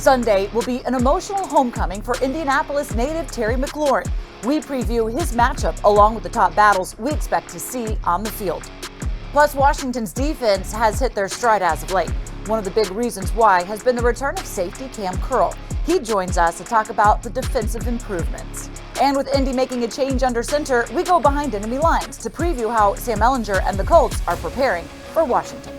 Sunday will be an emotional homecoming for Indianapolis native Terry McLaurin. We preview his matchup along with the top battles we expect to see on the field. Plus, Washington's defense has hit their stride as of late. One of the big reasons why has been the return of safety Kam Curl. He joins us to talk about the defensive improvements. And with Indy making a change under center, we go behind enemy lines to preview how Sam Ehlinger and the Colts are preparing for Washington.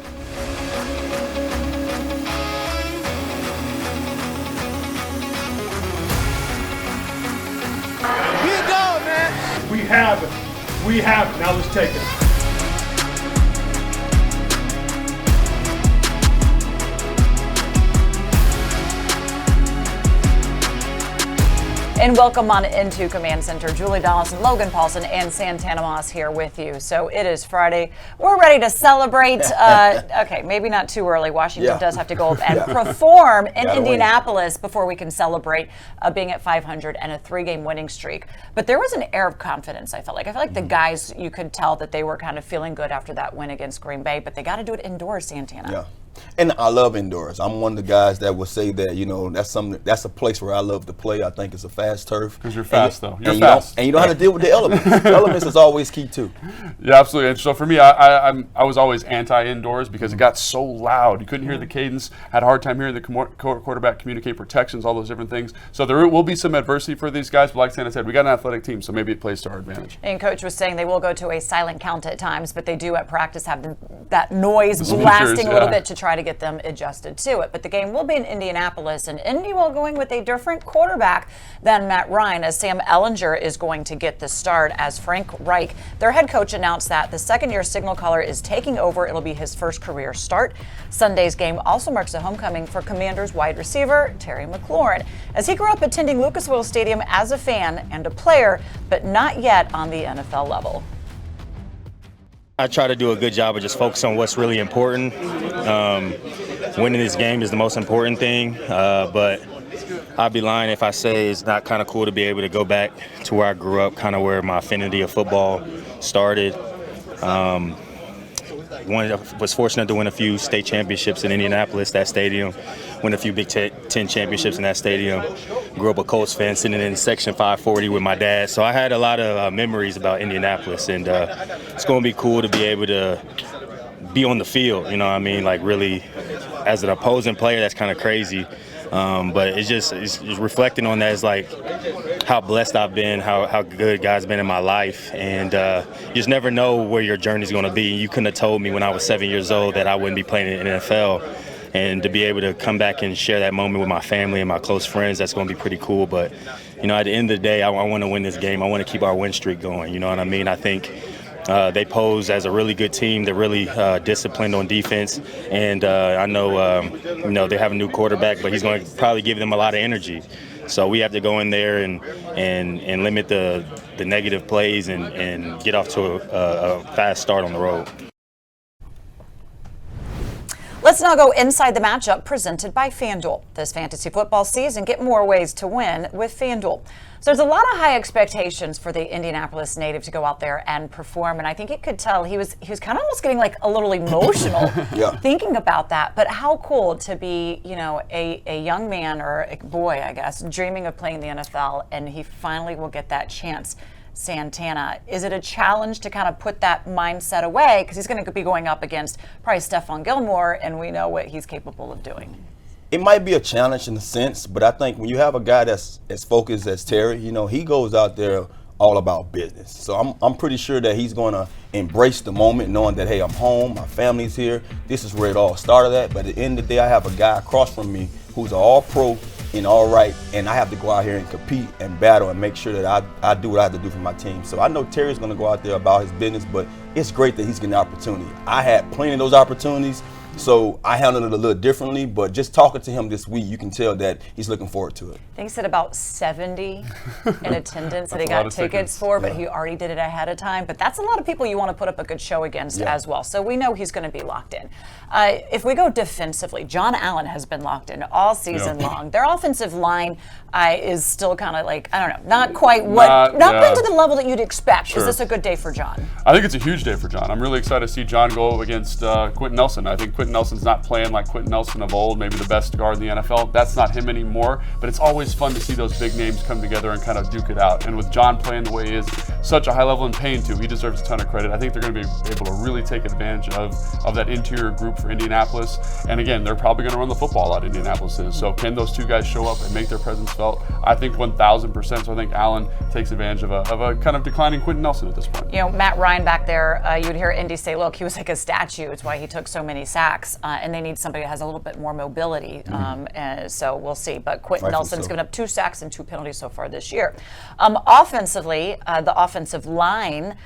Be a dog, man. We have it. We have it. Now let's take it. And welcome on into Command Center. Julie Donaldson, Logan, Paulsen, and Santana here with you. So it is Friday. We're ready to celebrate. Okay, maybe not too early. Washington does have to go up and perform in Indianapolis before we can celebrate being at 500 and a 3-game winning streak. But there was an air of confidence, I felt like. The guys, you could tell that they were kind of feeling good after that win against Green Bay, but they got to do it indoors, Santana. Yeah. And I love indoors. I'm one of the guys that will say that, you know, that's a place where I love to play. I think it's a fast turf. Because you're fast, though. You're fast. And you know how to deal with the elements. The elements is always key, too. Yeah, absolutely. And so for me, I was always anti-indoors because it got so loud. You couldn't hear the cadence. Had a hard time hearing the quarterback communicate protections, all those different things. So there will be some adversity for these guys. But like Santa said, we got an athletic team, so maybe it plays to our advantage. And Coach was saying they will go to a silent count at times, but they do at practice have that noise blasting a little bit to try to get them adjusted to it. But the game will be in Indianapolis, and Indy will going with a different quarterback than Matt Ryan, as Sam Ehlinger is going to get the start as Frank Reich, their head coach, announced that the second-year signal caller is taking over. It'll be his first career start. Sunday's game also marks a homecoming for Commanders wide receiver Terry McLaurin, as he grew up attending Lucas Oil Stadium as a fan and a player, but not yet on the NFL level. I try to do a good job of just focus on what's really important. Winning this game is the most important thing, but I'd be lying if I say it's not kind of cool to be able to go back to where I grew up, kind of where my affinity of football started. Was fortunate to win a few state championships in Indianapolis, that stadium, win a few Big Ten championships in that stadium. Grew up a Colts fan, sitting in Section 540 with my dad. So I had a lot of memories about Indianapolis, and it's going to be cool to be able to be on the field, you know what I mean? Like really, as an opposing player, that's kind of crazy. But it's reflecting on that is like how blessed I've been, how good God's been in my life. And you just never know where your journey's going to be. You couldn't have told me when I was 7 years old that I wouldn't be playing in the NFL. And to be able to come back and share that moment with my family and my close friends, that's going to be pretty cool. But, you know, at the end of the day, I want to win this game. I want to keep our win streak going. You know what I mean? I think they pose as a really good team. They're really disciplined on defense. And I know, you know, they have a new quarterback, but he's going to probably give them a lot of energy. So we have to go in there and limit the negative plays and get off to a fast start on the road. Let's now go inside the matchup presented by FanDuel. This fantasy football season, get more ways to win with FanDuel. So there's a lot of high expectations for the Indianapolis native to go out there and perform, and I think you could tell he was kind of almost getting like a little emotional thinking about that. But how cool to be, you know, a young man or a boy, I guess, dreaming of playing the NFL, and he finally will get that chance. Santana, is it a challenge to kind of put that mindset away? Because he's going to be going up against probably Stephon Gilmore, and we know what he's capable of doing. It might be a challenge in a sense, but I think when you have a guy that's as focused as Terry, you know, he goes out there all about business. So I'm pretty sure that he's going to embrace the moment, knowing that, hey, I'm home, my family's here. This is where it all started at. But at the end of the day, I have a guy across from me who's an all-pro and all right, and I have to go out here and compete and battle and make sure that I do what I have to do for my team. So I know Terry's going to go out there about his business, but it's great that he's getting the opportunity. I had plenty of those opportunities. So I handled it a little differently, but just talking to him this week, you can tell that he's looking forward to it. I think he said about 70 in attendance that he got tickets for, but he already did it ahead of time. But that's a lot of people you want to put up a good show against as well. So we know he's going to be locked in. If we go defensively, John Allen has been locked in all season long. Their offensive line is still kind of like, I don't know, not quite not to the level that you'd expect. Is this a good day for John? I think it's a huge day for John. I'm really excited to see John go against Quentin Nelson. I think Quentin Nelson's not playing like Quentin Nelson of old, maybe the best guard in the NFL. That's not him anymore, but it's always fun to see those big names come together and kind of duke it out. And with John playing the way he is, such a high level in pain too, he deserves a ton of credit. I think they're going to be able to really take advantage of that interior group for Indianapolis. And again, they're probably going to run the football a lot, Indianapolis is. So can those two guys show up and make their presence felt? I think 1,000%. So I think Allen takes advantage of a kind of declining Quentin Nelson at this point. You know, Matt Ryan back there, you would hear Indy say, look, he was like a statue. It's why he took so many sacks. And they need somebody that has a little bit more mobility. So we'll see. But Quentin Nelson's given up 2 sacks and 2 penalties so far this year. Offensively, the offensive line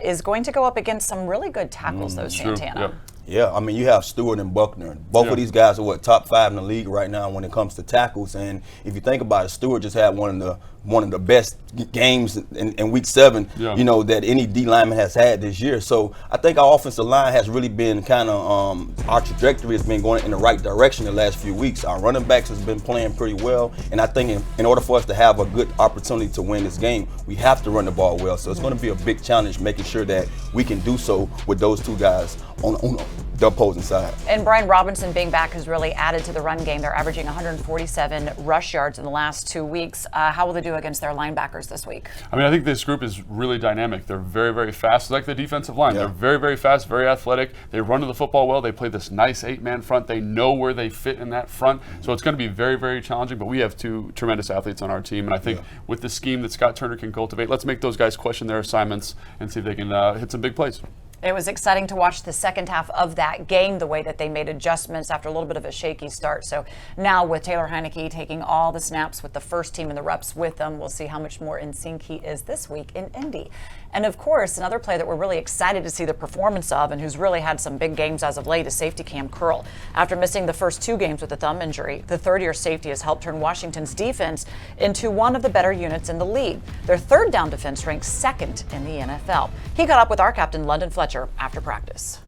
is going to go up against some really good tackles, though, Santana. Yep. Yeah, I mean, you have Stewart and Buckner. Both of these guys are top 5 in the league right now when it comes to tackles. And if you think about it, Stewart just had one of the best games in week 7, you know, that any D lineman has had this year. So I think our offensive line has really been kind of our trajectory has been going in the right direction the last few weeks. Our running backs has been playing pretty well, and I think in order for us to have a good opportunity to win this game, we have to run the ball well. So it's going to be a big challenge making sure that we can do so with those 2 guys on the opposing side. And Brian Robinson being back has really added to the run game. They're averaging 147 rush yards in the last 2 weeks. How will they do against their linebackers this week? I mean, I think this group is really dynamic. They're very, very fast. It's like the defensive line. They're very, very fast, very athletic. They run to the football well. They play this nice 8-man front. They know where they fit in that front. So it's going to be very, very challenging. But we have 2 tremendous athletes on our team. And I think with the scheme that Scott Turner can cultivate, let's make those guys question their assignments and see if they can hit some big plays. It was exciting to watch the second half of that game, the way that they made adjustments after a little bit of a shaky start. So now with Taylor Heinicke taking all the snaps with the first team and the reps with them, we'll see how much more in sync he is this week in Indy. And of course, another player that we're really excited to see the performance of and who's really had some big games as of late is safety Kam Curl. After missing the first 2 games with a thumb injury, the third-year safety has helped turn Washington's defense into one of the better units in the league. Their third down defense ranks 2nd in the NFL. He got up with our captain, London Fletcher, after practice.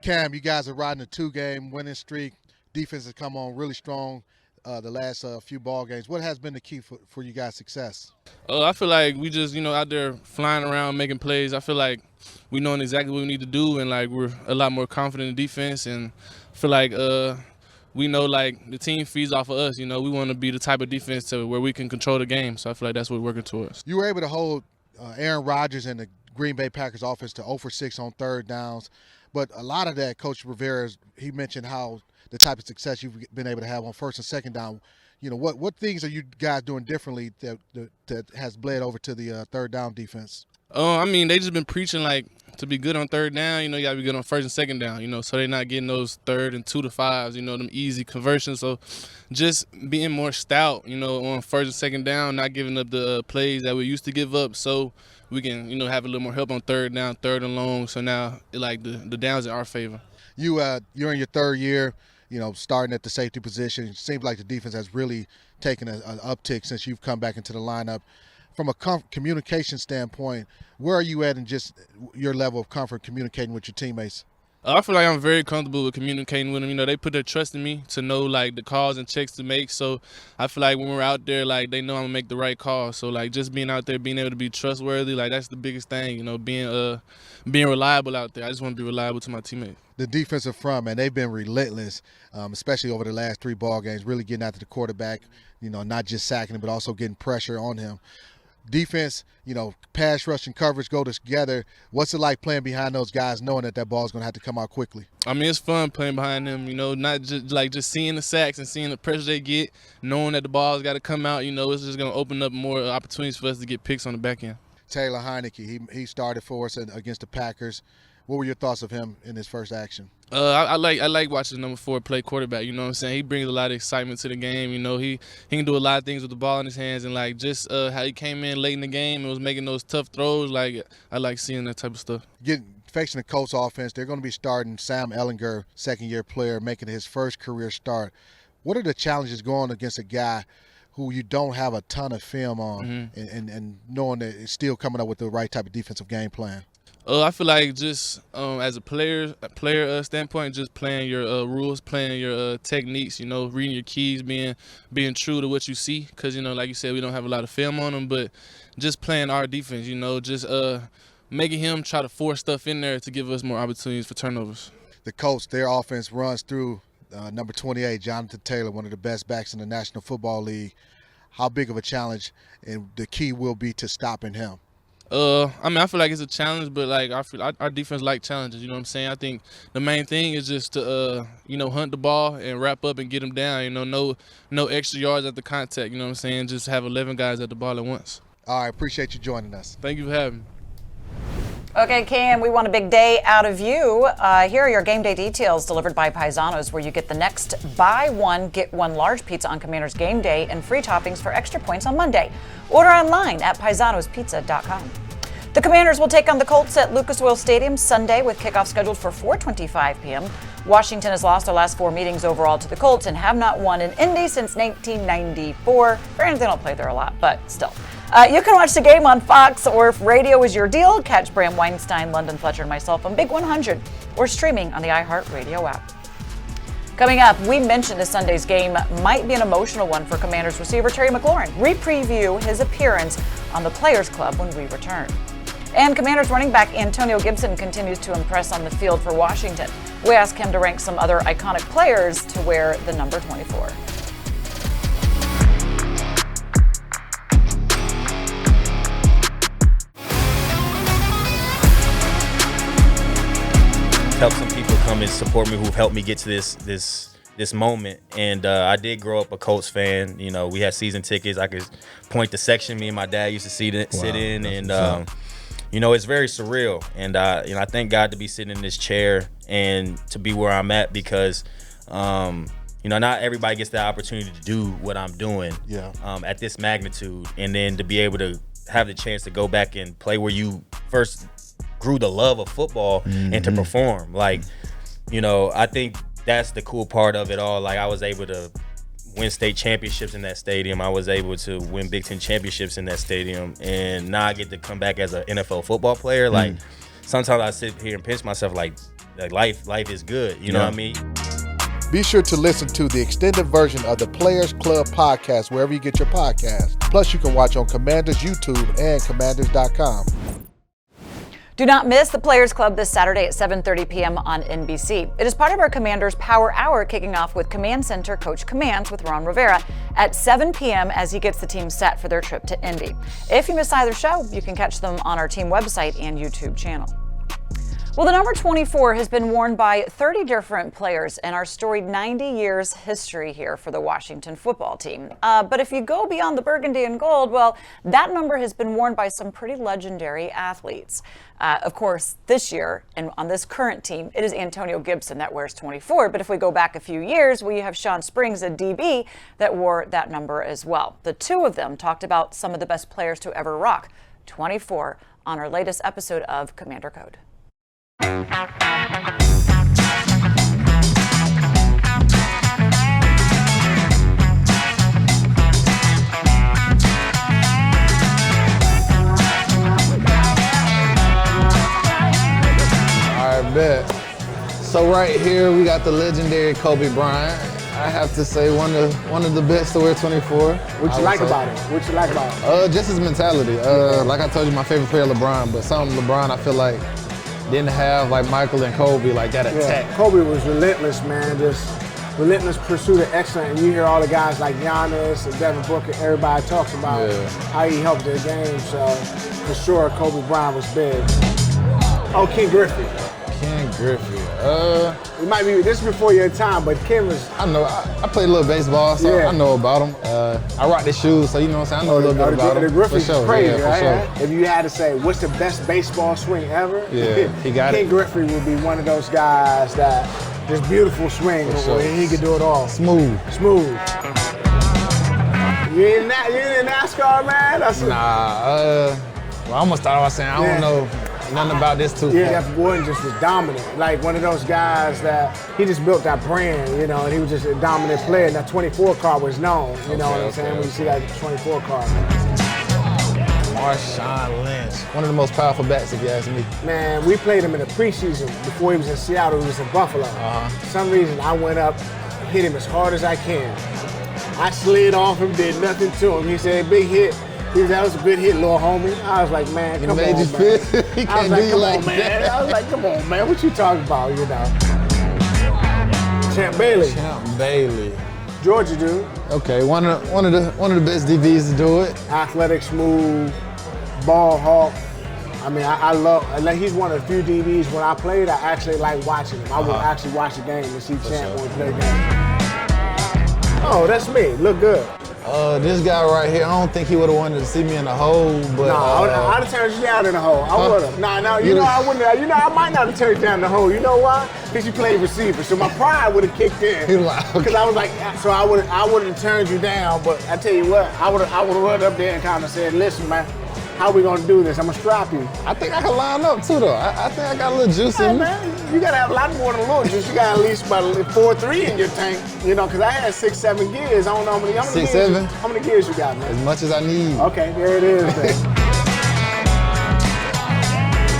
Cam, you guys are riding a 2-game winning streak. Defense has come on really strong the last few ball games. What has been the key for you guys' success? I feel like we just, out there flying around making plays. I feel like we knowing exactly what we need to do, and like we're a lot more confident in defense. And I feel like we know like the team feeds off of us. We want to be the type of defense where we can control the game. So I feel like that's what we're working towards. You were able to hold Aaron Rodgers and the Green Bay Packers offense to 0 for 6 on 3rd downs. But a lot of that, Coach Rivera, he mentioned how the type of success you've been able to have on 1st and 2nd down. What things are you guys doing differently that has bled over to the 3rd down defense? I mean, they just been preaching like to be good on 3rd down. You got to be good on 1st and 2nd down. So they're not getting those 3rd and 2 to 5s. Them easy conversions. So just being more stout. On 1st and 2nd down, not giving up the plays that we used to give up. So we can have a little more help on 3rd down, 3rd and long. So now like the downs in our favor. You're in your 3rd year. Starting at the safety position. It seems like the defense has really taken an uptick since you've come back into the lineup. From a communication standpoint, where are you at in just your level of comfort communicating with your teammates? I feel like I'm very comfortable with communicating with them. They put their trust in me to know like the calls and checks to make. So I feel like when we're out there, like they know I'm gonna make the right call. So like just being out there, being able to be trustworthy, like that's the biggest thing. Being reliable out there. I just want to be reliable to my teammates. The defensive front, man, they've been relentless, especially over the last 3 ball games, really getting after the quarterback, not just sacking him, but also getting pressure on him. Defense, pass rush and coverage go together. What's it like playing behind those guys, knowing that ball is going to have to come out quickly? I mean, it's fun playing behind them, not just seeing the sacks and seeing the pressure they get, knowing that the ball's got to come out, it's just going to open up more opportunities for us to get picks on the back end. Taylor Heinicke, he started for us against the Packers. What were your thoughts of him in his first action? I like watching number 4 play quarterback. You know what I'm saying? He brings a lot of excitement to the game. He can do a lot of things with the ball in his hands, and like just how he came in late in the game and was making those tough throws. Like I like seeing that type of stuff. Facing the Colts offense, they're going to be starting Sam Ehlinger, 2nd-year player, making his first career start. What are the challenges going against a guy who you don't have a ton of film on, and knowing that it's still coming up with the right type of defensive game plan? I feel like just as a player standpoint, just playing your rules, playing your techniques, reading your keys, being true to what you see. Because, like you said, we don't have a lot of film on them, but just playing our defense, just making him try to force stuff in there to give us more opportunities for turnovers. The Colts, their offense runs through number 28, Jonathan Taylor, one of the best backs in the National Football League. How big of a challenge and the key will be to stopping him? I feel like it's a challenge, but like I feel our defense like challenges. You know what I'm saying? I think the main thing is just to hunt the ball and wrap up and get them down. You know, no extra yards at the contact. You know what I'm saying? Just have 11 guys at the ball at once. All right, appreciate you joining us. Thank you for having me. Okay, Cam, we want a big day out of you. Here are your game day details delivered by Paisanos, where you get the next buy one, get one large pizza on Commanders game day and free toppings for extra points on Monday. Order online at paisanospizza.com. The Commanders will take on the Colts at Lucas Oil Stadium Sunday with kickoff scheduled for 4:25 p.m. Washington has lost their last 4 meetings overall to the Colts and have not won in Indy since 1994. Granted, they don't play there a lot, but still. You can watch the game on Fox, or if radio is your deal, catch Bram Weinstein, London Fletcher, and myself on Big 100, or streaming on the iHeartRadio app. Coming up, we mentioned this Sunday's game might be an emotional one for Commanders receiver Terry McLaurin. Re-preview his appearance on the Players Club when we return. And Commanders running back Antonio Gibson continues to impress on the field for Washington. We ask him to rank some other iconic players to wear the number 24. Help some people come and support me who've helped me get to this moment. And I did grow up a Colts fan. You know, we had season tickets. I could point the section me and my dad used to sit in, and it's very surreal. And I thank God to be sitting in this chair and to be where I'm at, because not everybody gets the opportunity to do what I'm doing at this magnitude, and then to be able to have the chance to go back and play where you first grew the love of football and to perform. Like, I think that's the cool part of it all. Like, I was able to win state championships in that stadium. I was able to win Big Ten championships in that stadium, and now I get to come back as an NFL football player. Like, sometimes I sit here and pinch myself, like life is good. You know what I mean? Be sure to listen to the extended version of the Players Club podcast wherever you get your podcast. Plus, you can watch on Commanders YouTube and Commanders.com. Do not miss the Players Club this Saturday at 7:30 p.m. on NBC. It is part of our Commanders Power Hour, kicking off with Command Center Coach Commands with Ron Rivera at 7 p.m. as he gets the team set for their trip to Indy. If you miss either show, you can catch them on our team website and YouTube channel. Well, the number 24 has been worn by 30 different players in our storied 90 years history here for the Washington football team. But if you go beyond the burgundy and gold, well, that number has been worn by some pretty legendary athletes. Of course, this year, and on this current team, it is Antonio Gibson that wears 24. But if we go back a few years, we have Sean Springs, a DB, that wore that number as well. The two of them talked about some of the best players to ever rock 24 on our latest episode of Commander Code. I bet. So right here we got the legendary Kobe Bryant. I have to say one of the best to wear 24. What you like about it? What you like about it? Just his mentality. Like I told you, my favorite player LeBron, but some LeBron I feel like didn't have like Michael and Kobe, like that attack. Yeah, Kobe was relentless, man. Just relentless pursuit of excellence. And you hear all the guys like Giannis and Devin Booker, everybody talks about how he helped their game. So for sure, Kobe Bryant was big. Oh, Ken Griffey. Ken Griffey. It might be, this is before your time, but Ken was. I know, I played a little baseball, so I know about him. I rock the shoes, so you know what I'm saying, I know a little bit about him. The Griffey's for sure. Crazy, yeah, right? For sure. If you had to say, what's the best baseball swing ever? Yeah, he got Ken Griffey would be one of those guys that just beautiful swing, sure. he could do it all. Smooth. You in NASCAR, man? Well, I almost thought I was saying, I don't know nothing about this too. Yeah, that boy just was dominant. Like one of those guys that he just built that brand, and he was just a dominant player. And that 24 car was known, you know what I'm saying? When you see that 24 car. Marshawn Lynch, one of the most powerful bats if you ask me. Man, we played him in the preseason before he was in Seattle, he was in Buffalo. For some reason, I went up, hit him as hard as I can. I slid off him, did nothing to him. He said, big hit. That was a good hit, little homie. I was like, man, come on, man. He can't do you like man. that. I was like, come on, man. What you talking about, you know? Champ Bailey. Champ Bailey. Georgia dude. Okay, one of the best DBs to do it. Athletic, smooth, ball hawk. I mean, I love. Like, he's one of the few DBs. When I played, I actually like watching him. I would actually watch the game and see Champ when he play the game. Oh, that's me. Look good. This guy right here, I don't think he would have wanted to see me in the hole, but I'd have turned you down in the hole. I would have. No, you know I wouldn't. You know I might not have turned you down in the hole. You know why? Because you played receiver, so my pride would have kicked in. Because I was like, so I would have turned you down. But I tell you what, I would have run up there and kind of said, listen, man, how we gonna do this? I'm gonna strap you. I think I can line up too, though. I think I got a little juice in me. Man, you gotta have a lot more than a little juice. You got at least about 4-3 in your tank, you know, because I had 6-7 gears. I don't know how many 6-7? How many gears you got, man? As much as I need. Okay, there it is then.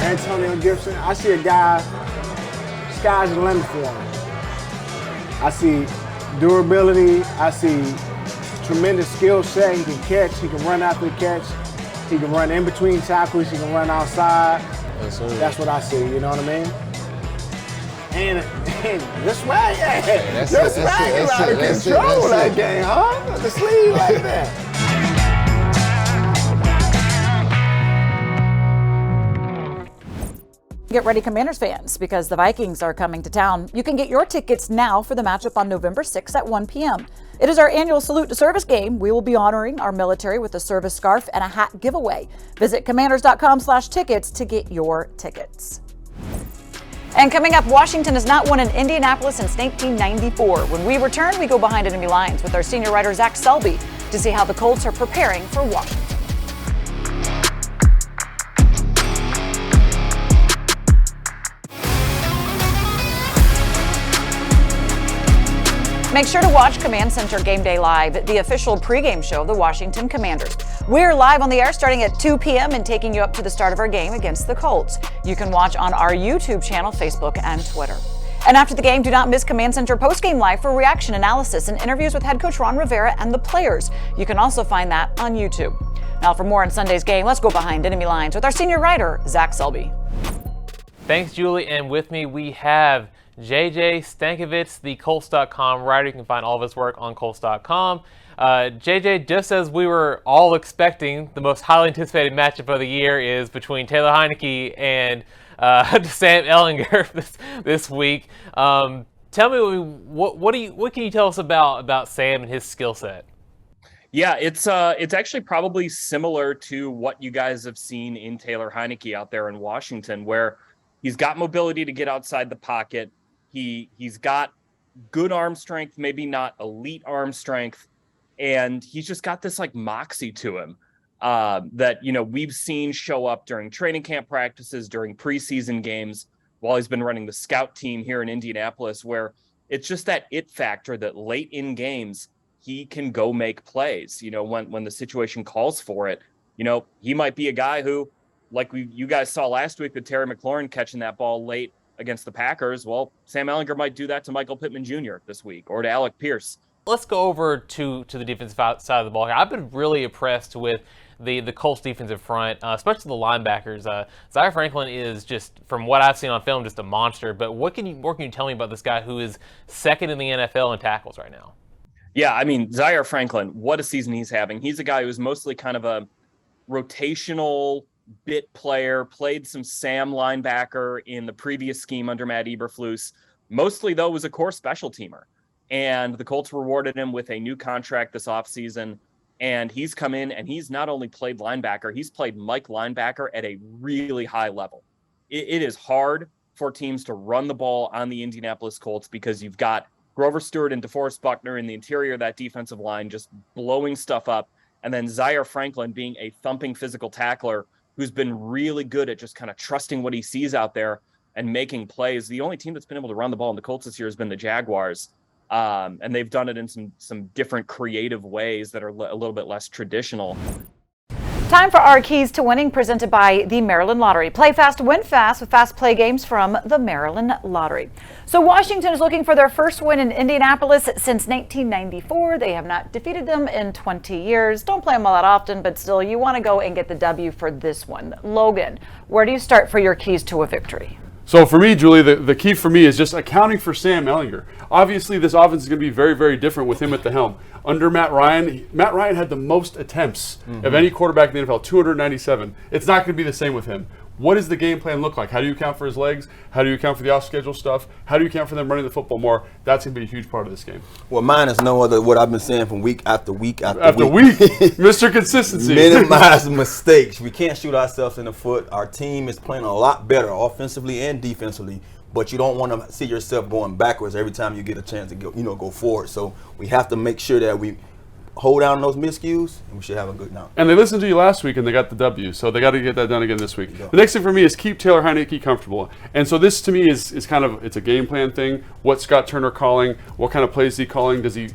Antonio Gibson, I see a guy, sky's the limit for him. I see durability, I see tremendous skill set. He can catch, he can run after the catch. He can run in between tackles. He can run outside. Yes, sir. That's what I see. You know what I mean? And the swag, That's the it, swag is that's out of it, that's it, control that's that it. game, huh? The sleeve like that. Get ready, Commanders fans, because the Vikings are coming to town. You can get your tickets now for the matchup on November 6th at 1 p.m. It is our annual Salute to Service game. We will be honoring our military with a service scarf and a hat giveaway. Visit commanders.com/tickets to get your tickets. And coming up, Washington has not won in Indianapolis since 1994. When we return, we go behind enemy lines with our senior writer Zach Selby to see how the Colts are preparing for Washington. Make sure to watch Command Center Game Day Live, the official pregame show of the Washington Commanders. We're live on the air starting at 2 p.m. and taking you up to the start of our game against the Colts. You can watch on our YouTube channel, Facebook, and Twitter. And after the game, do not miss Command Center Postgame Live for reaction analysis and interviews with head coach Ron Rivera and the players. You can also find that on YouTube. Now for more on Sunday's game, let's go behind enemy lines with our senior writer, Zach Selby. Thanks, Julie. And with me, we have JJ Stankiewicz, the Colts.com writer. You can find all of his work on Colts.com. JJ, just as we were all expecting, the most highly anticipated matchup of the year is between Taylor Heinicke and Sam Ehlinger this week. Tell me, what can you tell us about Sam and his skill set? Yeah, it's actually probably similar to what you guys have seen in Taylor Heinicke out there in Washington, where he's got mobility to get outside the pocket. He's got good arm strength, maybe not elite arm strength, and he's just got this like moxie to him that, you know, we've seen show up during training camp practices, during preseason games, while he's been running the scout team here in Indianapolis, where it's just that it factor that late in games he can go make plays. You know, when the situation calls for it, you know, he might be a guy who, like you guys saw last week with Terry McLaurin catching that ball late against the Packers. Well, Sam Ehlinger might do that to Michael Pittman Jr. this week, or to Alec Pierce. Let's go over to the defensive side of the ball here. I've been really impressed with the Colts defensive front, especially the linebackers. Zaire Franklin is just, from what I've seen on film, just a monster. But what can you tell me about this guy who is second in the NFL in tackles right now? Yeah, I mean, Zaire Franklin, what a season he's having. He's a guy who's mostly kind of a rotational bit player, played some Sam linebacker in the previous scheme under Matt Eberflus. Mostly, though, was a core special teamer. And the Colts rewarded him with a new contract this offseason. And he's come in and he's not only played linebacker, he's played Mike linebacker at a really high level. It is hard for teams to run the ball on the Indianapolis Colts because you've got Grover Stewart and DeForest Buckner in the interior of that defensive line just blowing stuff up. And then Zaire Franklin being a thumping physical tackler who's been really good at just kind of trusting what he sees out there and making plays. The only team that's been able to run the ball in the Colts this year has been the Jaguars. And they've done it in some different creative ways that are a little bit less traditional. Time for our keys to winning, presented by the Maryland Lottery. Play fast, win fast with fast play games from the Maryland Lottery. So Washington is looking for their first win in Indianapolis since 1994. They have not defeated them in 20 years. Don't play them all that often, but still, you want to go and get the W for this one. Logan, where do you start for your keys to a victory? So for me, Julie, the key for me is just accounting for Sam Ehlinger. Obviously, this offense is going to be very, very different with him at the helm. Under Matt Ryan had the most attempts of any quarterback in the NFL, 297. It's not going to be the same with him. What does the game plan look like? How do you account for his legs? How do you account for the off-schedule stuff? How do you account for them running the football more? That's going to be a huge part of this game. Well, mine is no other what I've been saying from week after week after week. Mr. Consistency. Minimize mistakes. We can't shoot ourselves in the foot. Our team is playing a lot better offensively and defensively, but you don't want to see yourself going backwards every time you get a chance to go forward. So we have to make sure that we hold down those miscues, and we should have a good night. And they listened to you last week, and they got the W, so they got to get that done again this week. Yeah. The next thing for me is keep Taylor Heinicke comfortable. And so this, to me, is kind of, it's a game plan thing. What's Scott Turner calling? What kind of plays is he calling? Does he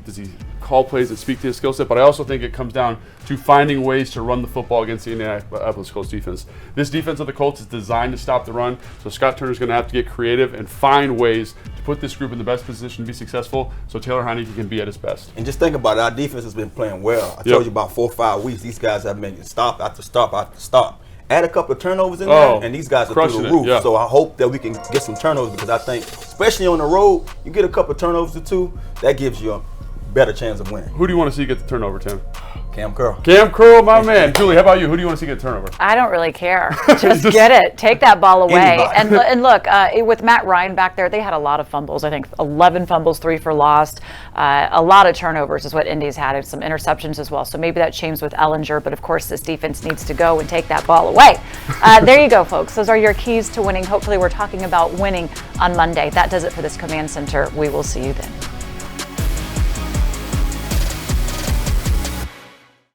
call plays that speak to his skill set? But I also think it comes down to finding ways to run the football against the Indianapolis Colts defense. This defense of the Colts is designed to stop the run, so Scott Turner's going to have to get creative and find ways to put this group in the best position to be successful so Taylor Heinicke can be at his best. And just think about it. Our defense has been playing well. I told you about 4 or 5 weeks. These guys have been stop after stop after stop. Add a couple of turnovers in there, and these guys are through the roof. Yeah. So I hope that we can get some turnovers, because I think, especially on the road, you get a couple of turnovers or 2, that gives you a better chance of winning. Who do you want to see get the turnover, Tim? Kam Curl. Kam Curl, my man. Julie, how about you? Who do you want to see get the turnover? I don't really care. Just get it. Take that ball away. And look, with Matt Ryan back there, they had a lot of fumbles. I think 11 fumbles, 3 for lost. A lot of turnovers is what Indy's had, and some interceptions as well. So maybe that changes with Ehlinger, but of course this defense needs to go and take that ball away. There you go, folks. Those are your keys to winning. Hopefully we're talking about winning on Monday. That does it for this Command Center. We will see you then.